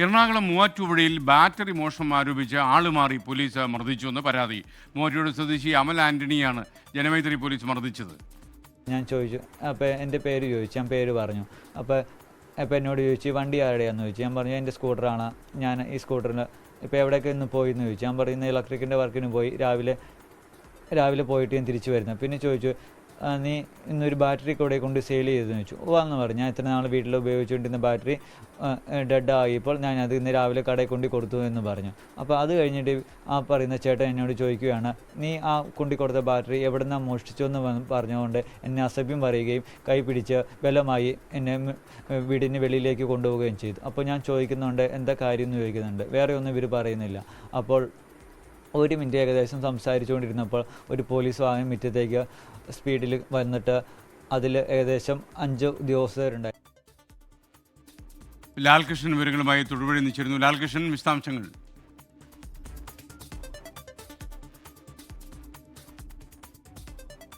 എറണാകുളം മൂവാറ്റുപുഴയിൽ ബാറ്ററി മോഷണം ആരോപിച്ച് ആളുമാറി പോലീസ് മർദ്ദിച്ചുവെന്ന് പരാതി. മൂവാറ്റുപുഴ സ്വദേശി അമൽ ആന്റണിയാണ് ജനമൈത്രി പോലീസ് മർദ്ദിച്ചത്. ഞാൻ ചോദിച്ചു, അപ്പോൾ എൻ്റെ പേര് ചോദിച്ചു, ഞാൻ പേര് പറഞ്ഞു. അപ്പോൾ എന്നോട് ചോദിച്ചു വണ്ടി ആരുടെയാണെന്ന് ചോദിച്ചു. ഞാൻ പറഞ്ഞു എൻ്റെ സ്കൂട്ടറാണ്, ഞാൻ ഈ സ്കൂട്ടറിന് ഇപ്പോൾ എവിടെയൊക്കെ ഇന്ന് പോയി എന്ന് ചോദിച്ചു. ഞാൻ പറയുന്നത് ഇലക്ട്രിക്കിൻ്റെ വർക്കിന് പോയി, രാവിലെ പോയിട്ട് ഞാൻ തിരിച്ചു വരുന്നത്. പിന്നെ ചോദിച്ചു നീ ഇന്നൊരു ബാറ്ററി കൂടെ കൊണ്ട് സെയിൽ ചെയ്തെന്ന് ചോദിച്ചു. എന്ന് പറഞ്ഞു. ഞാൻ ഇത്ര നാൾ വീട്ടിൽ ഉപയോഗിച്ചുകൊണ്ടിരുന്ന ബാറ്ററി ഡെഡ് ആയിപ്പോൾ ഞാൻ അത് ഇന്ന് രാവിലെ കടയിൽ കൊണ്ട് കൊടുത്തു എന്ന് പറഞ്ഞു. അപ്പോൾ അത് കഴിഞ്ഞിട്ട് ആ പറയുന്ന ചേട്ടൻ എന്നോട് ചോദിക്കുകയാണ്, നീ ആ കൊണ്ടുകൊടുത്ത ബാറ്ററി എവിടെ നിന്നാണ് മോഷ്ടിച്ചു എന്ന് പറഞ്ഞുകൊണ്ട് എന്നെ അസഭ്യം പറയുകയും കൈ പിടിച്ച് ബലമായി എന്നെ വീടിന് വെളിയിലേക്ക് കൊണ്ടുപോവുകയും ചെയ്തു. അപ്പോൾ ഞാൻ ചോദിക്കുന്നുണ്ട് എന്താ കാര്യം എന്ന് ചോദിക്കുന്നുണ്ട്. വേറെ ഒന്നും ഇവർ പറയുന്നില്ല. അപ്പോൾ 1 മിനിറ്റ് ഏകദേശം സംസാരിച്ചുകൊണ്ടിരുന്നപ്പോൾ ഒരു പോലീസ് വാഹനം മുറ്റത്തേക്ക് സ്പീഡിൽ വന്നിട്ട് അതിൽ ഏകദേശം 5 ഉദ്യോഗസ്ഥരുണ്ടായി. ലാൽകൃഷ്ണൻ വിവരങ്ങളുമായി തൊടുപുഴ നിന്നിരുന്നു. ലാൽകൃഷ്ണൻ, വിശദാംശങ്ങൾ.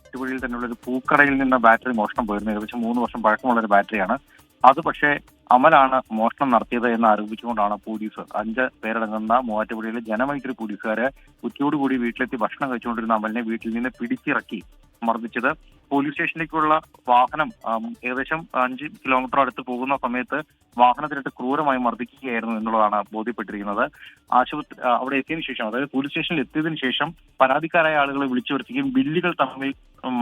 തൊടുപുഴയിൽ തന്നെയുള്ള ഒരു പൂക്കടയിൽ നിന്ന് ബാറ്ററി മോഷണം പോയിരുന്നു. ഏകദേശം 3 വർഷം പഴക്കമുള്ള ഒരു ബാറ്ററിയാണ് അത്. പക്ഷേ അമലാണ് മോഷണം നടത്തിയത് എന്ന് ആരോപിച്ചുകൊണ്ടാണ് പോലീസ് 5 പേരടങ്ങുന്ന മൂവാറ്റുപുഴയിലെ ജനമൈത്രി പോലീസുകാരെ ഉച്ചയോടുകൂടി വീട്ടിലെത്തി ഭക്ഷണം കഴിച്ചുകൊണ്ടിരുന്ന അമലിനെ വീട്ടിൽ നിന്ന് പിടിച്ചിറക്കി മർദ്ദിച്ചത്. പോലീസ് സ്റ്റേഷനിലേക്കുള്ള വാഹനം ഏകദേശം 5 കിലോമീറ്റർ അടുത്ത് പോകുന്ന സമയത്ത് വാഹനത്തിലിട്ട് ക്രൂരമായി മർദ്ദിക്കുകയായിരുന്നു എന്നുള്ളതാണ് ബോധ്യപ്പെട്ടിരിക്കുന്നത്. അവിടെ എത്തിയതിനു ശേഷം, അതായത് പോലീസ് സ്റ്റേഷനിൽ എത്തിയതിനു ശേഷം പരാതിക്കാരായ ആളുകളെ വിളിച്ചു വരുത്തുകയും ബില്ലുകൾ തമ്മിൽ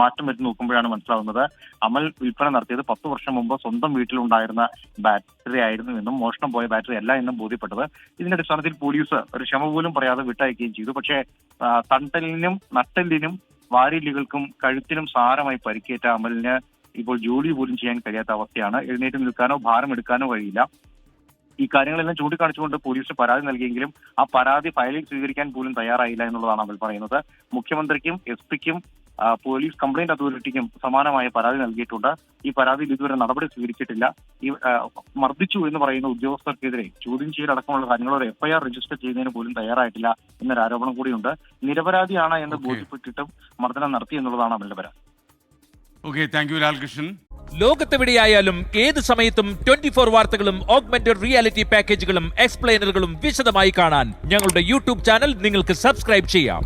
മാറ്റം വരുത്തി നോക്കുമ്പോഴാണ് മനസ്സിലാവുന്നത് അമൽ വിൽപ്പന നടത്തിയത് 10 വർഷം മുമ്പ് സ്വന്തം വീട്ടിലുണ്ടായിരുന്ന ബാറ്ററി ആയിരുന്നു എന്നും മോഷണം പോയ ബാറ്ററി അല്ല എന്നും ബോധ്യപ്പെട്ടത്. ഇതിന്റെ അടിസ്ഥാനത്തിൽ പോലീസ് ഒരു ക്ഷമ പോലും പറയാതെ വിട്ടയക്കുകയും ചെയ്തു. പക്ഷേ തണ്ടലിനും നട്ടെല്ലിനും വാരിയലുകൾക്കും കഴുത്തിനും സാരമായി പരിക്കേറ്റ അമലിന് ഇപ്പോൾ ജോലി പോലും ചെയ്യാൻ കഴിയാത്ത അവസ്ഥയാണ്. എഴുന്നേറ്റ് നിൽക്കാനോ ഭാരം എടുക്കാനോ കഴിയില്ല. ഈ കാര്യങ്ങളെല്ലാം ചൂണ്ടിക്കാണിച്ചുകൊണ്ട് പോലീസിന് പരാതി നൽകിയെങ്കിലും ആ പരാതി ഫയലിൽ സ്വീകരിക്കാൻ പോലും തയ്യാറായില്ല എന്നുള്ളതാണ് അമൽ പറയുന്നത്. മുഖ്യമന്ത്രിക്കും SP-ക്കും പോലീസ് കംപ്ലൈന്റ് അതോറിറ്റിക്കും സമാനമായ പരാതി നൽകിയിട്ടുണ്ട്. ഈ പരാതിയിൽ ഇതുവരെ നടപടി സ്വീകരിച്ചിട്ടില്ല. ഈ മർദ്ദിച്ചു എന്ന് പറയുന്ന ഉദ്യോഗസ്ഥർക്കെതിരെ ചോദ്യം ചെയ്യലടക്കമുള്ള കാര്യങ്ങളോട് FIR രജിസ്റ്റർ ചെയ്യുന്നതിന് പോലും തയ്യാറായിട്ടില്ല എന്നൊരു ആരോപണം കൂടിയുണ്ട്. നിരപരാധിയാണ് എന്ന് ബോധ്യപ്പെട്ടിട്ടും മർദ്ദനം നടത്തി എന്നുള്ളതാണ് അമലിന്റെ പരാതി. Okay, thank you Lalkrishnan. ലോകത്തെവിടെയായാലും ഏത് സമയത്തും 24 വാർത്തകളും ഓഗ്മെന്റഡ് റിയാലിറ്റി പാക്കേജുകളും എക്സ്പ്ലെയിനറുകളും വിശദമായി കാണാൻ ഞങ്ങളുടെ YouTube ചാനൽ നിങ്ങൾക്ക് സബ്സ്ക്രൈബ് ചെയ്യാം.